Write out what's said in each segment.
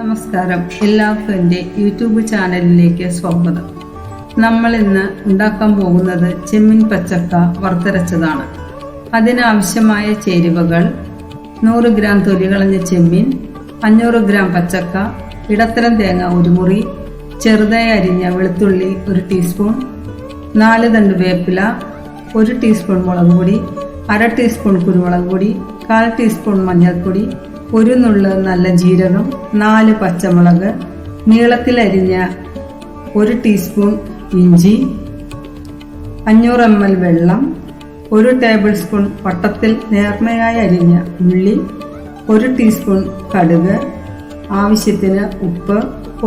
നമസ്കാരം, എല്ലാവർക്കും എൻ്റെ യൂട്യൂബ് ചാനലിലേക്ക് സ്വാഗതം. നമ്മൾ ഇന്ന് ഉണ്ടാക്കാൻ പോകുന്നത് ചെമ്മീൻ പച്ചക്ക വറുത്തരച്ചതാണ്. അതിനാവശ്യമായ ചേരുവകൾ: 100 ഗ്രാം തൊലി കളഞ്ഞ ചെമ്മീൻ, 500 ഗ്രാം പച്ചക്ക, ഇടത്തരം തേങ്ങ 1 മുറി, ചെറുതായി അരിഞ്ഞ വെളുത്തുള്ളി 1 ടീസ്പൂൺ, 4 തണ്ട് വേപ്പില, 1 ടീസ്പൂൺ മുളക് പൊടി, 1/2 ടീസ്പൂൺ കുരുമുളക് പൊടി, 1/4 ടീസ്പൂൺ മഞ്ഞൾപ്പൊടി, 1 നുള്ള് നല്ല ജീരകം, 4 പച്ചമുളക്, നീളത്തിൽ അരിഞ്ഞ 1 ടീസ്പൂൺ ഇഞ്ചി, 500 ml വെള്ളം, 1 ടേബിൾ സ്പൂൺ വട്ടത്തിൽ നേർമയായി അരിഞ്ഞ ഉള്ളി, 1 ടീസ്പൂൺ കടുക്, ആവശ്യത്തിന് ഉപ്പ്,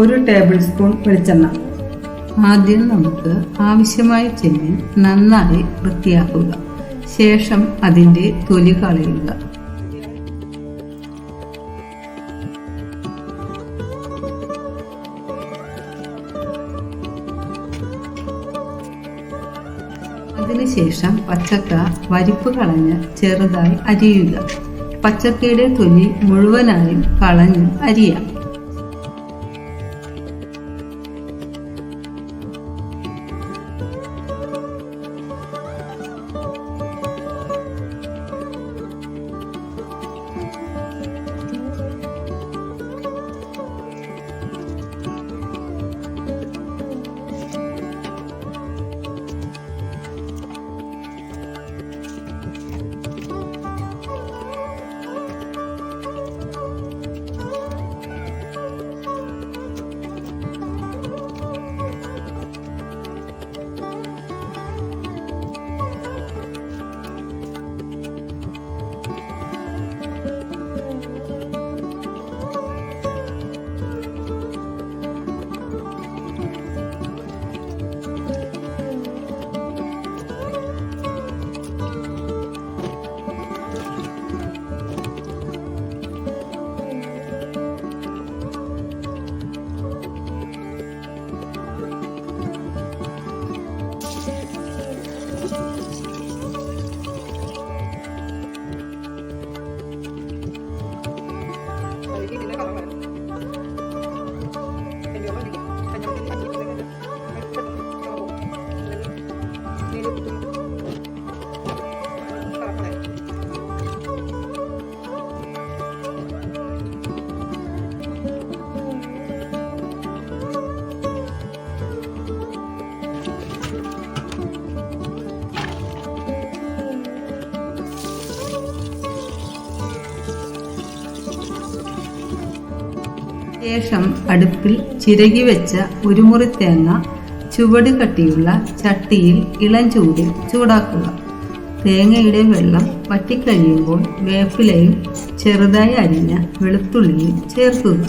1 ടേബിൾ സ്പൂൺ വെളിച്ചെണ്ണ. ആദ്യം നമുക്ക് ആവശ്യമായ ചെമ്മീൻ നന്നായി വൃത്തിയാക്കുക. ശേഷം അതിൻ്റെ തൊലി കളയുക. അതിനുശേഷം പച്ചക്ക പരിപ്പ് കളഞ്ഞ് ചെറുതായി അരിയുക. പച്ചക്കയുടെ തൊലി മുഴുവനായും കളഞ്ഞ് അരിയാം. ശേഷം അടുപ്പിൽ ചിരകി വെച്ച 1 മുറി തേങ്ങ ചുവട് കട്ടിയുള്ള ചട്ടിയിൽ ഇളം ചൂടിൽ ചൂടാക്കുക. തേങ്ങയുടെ വെള്ളം വറ്റിക്കഴിയുമ്പോൾ വേപ്പിലയും ചെറുതായി അരിഞ്ഞ വെളുത്തുള്ളിയും ചേർക്കുക.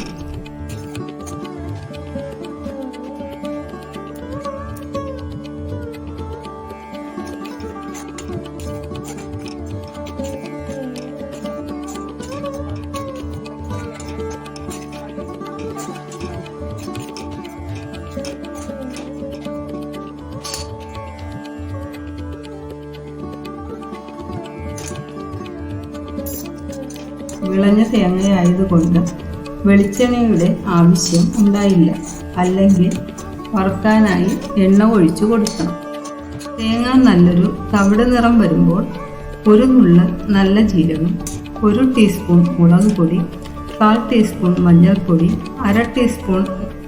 വിളഞ്ഞ തേങ്ങയായതുകൊണ്ട് വെളിച്ചെണ്ണയുടെ ആവശ്യം ഉണ്ടായില്ല. അല്ലെങ്കിൽ വറുക്കാനായി എണ്ണ ഒഴിച്ചു കൊടുക്കണം. തേങ്ങ നല്ലൊരു തവിട് നിറം വരുമ്പോൾ 1 നുള്ള് നല്ല ജീരകം, 1 ടീസ്പൂൺ മുളക് പൊടി, 1/4 ടീസ്പൂൺ മഞ്ഞൾപ്പൊടി, 1/2 ടീസ്പൂൺ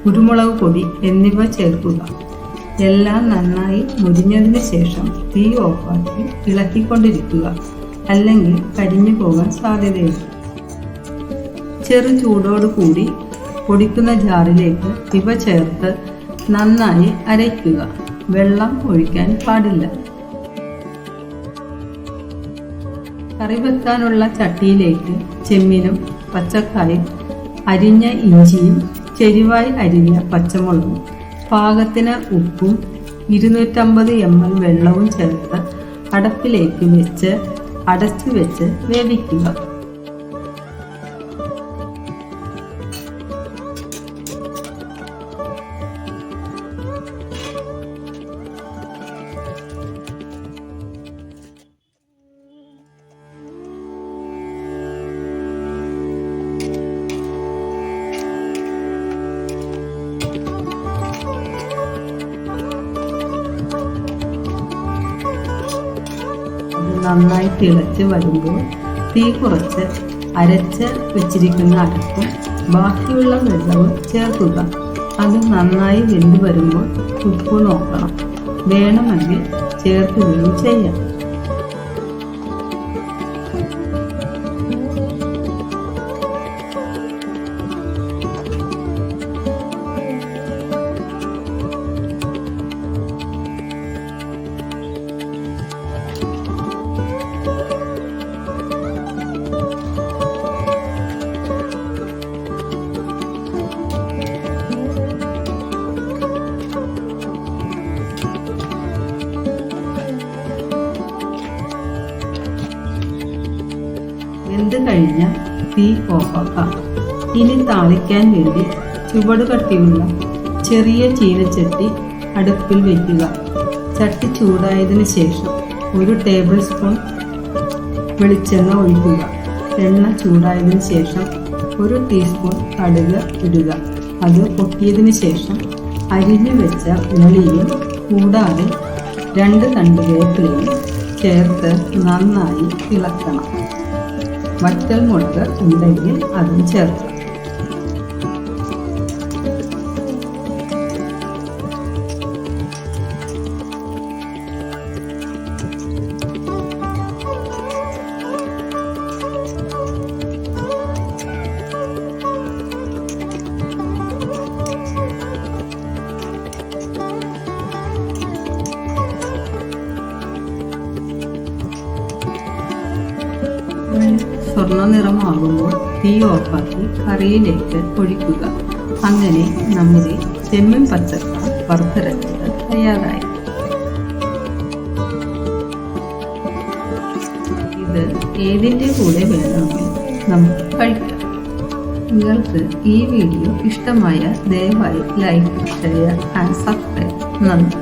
കുരുമുളക് പൊടി എന്നിവ ചേർക്കുക. എല്ലാം നന്നായി മുരിഞ്ഞതിന് ശേഷം തീ ഓഫാക്കി ഇളക്കിക്കൊണ്ടിരിക്കുക. അല്ലെങ്കിൽ കരിഞ്ഞു പോകാൻ സാധ്യതയുണ്ട്. ചെറു ചൂടോടുകൂടി പൊടിക്കുന്ന ജാറിലേക്ക് ഇവ ചേർത്ത് നന്നായി അരയ്ക്കുക. വെള്ളം ഒഴിക്കാൻ പാടില്ല. കറി വെക്കാനുള്ള ചട്ടിയിലേക്ക് ചെമ്മീനും പച്ചക്കായും അരിഞ്ഞ ഇഞ്ചിയും ചെരുവായി അരിഞ്ഞ പച്ചമുളകും പാകത്തിന് ഉപ്പും 250 ml വെള്ളവും ചേർത്ത് അടുപ്പിലേക്ക് വെച്ച് അടച്ചു വെച്ച് വേവിക്കുക. നന്നായി തിളച്ച് വരുമ്പോൾ തീ കുറച്ച് അരച്ച് വെച്ചിരിക്കുന്ന അരപ്പും ബാക്കിയുള്ള വെള്ളവും ചേർക്കുക. അത് നന്നായി വെന്ത് വരുമ്പോൾ ഉപ്പ് നോക്കണം. വേണമെങ്കിൽ ചേർക്കുകയും ചെയ്യാം. വെന്ത് കഴിഞ്ഞാൽ തീ ഓഫാക്കാം. ഇനി താളിക്കാൻ വേണ്ടി ചുവട് കട്ടിയുള്ള ചെറിയ ചീനച്ചട്ടി അടുപ്പിൽ വയ്ക്കുക. ചട്ടി ചൂടായതിനു ശേഷം 1 ടേബിൾ സ്പൂൺ വെളിച്ചെണ്ണ ഒഴിക്കുക. എണ്ണ ചൂടായതിനു ശേഷം 1 ടീസ്പൂൺ കടുക് ഇടുക. അത് പൊട്ടിയതിനു ശേഷം അരിഞ്ഞു വെച്ച ഉള്ളിയും കൂടാതെ 2 തണ്ട് വേപ്പിലയും ചേർത്ത് നന്നായി ഇളക്കണം. വറ്റൽ മുളക് ഉണ്ടെങ്കിൽ അതും ചേർക്കാം. സ്വർണ്ണ നിറമാകുമ്പോൾ തീ ഓഫാക്കി കറിയിലേക്ക് ഒഴിക്കുക. അങ്ങനെ നമ്മുടെ ചെമ്മീൻ പച്ചക്ക വറുത്തരച്ചത് തയ്യാറായി. ഇത് ഏതിൻ്റെ കൂടെ വേണമെങ്കിൽ നമുക്ക് കഴിക്കാം. നിങ്ങൾക്ക് ഈ വീഡിയോ ഇഷ്ടമായ ദയവായി ലൈക്ക്, ഷെയർ ആൻഡ് സബ്സ്ക്രൈബ്. നന്ദി.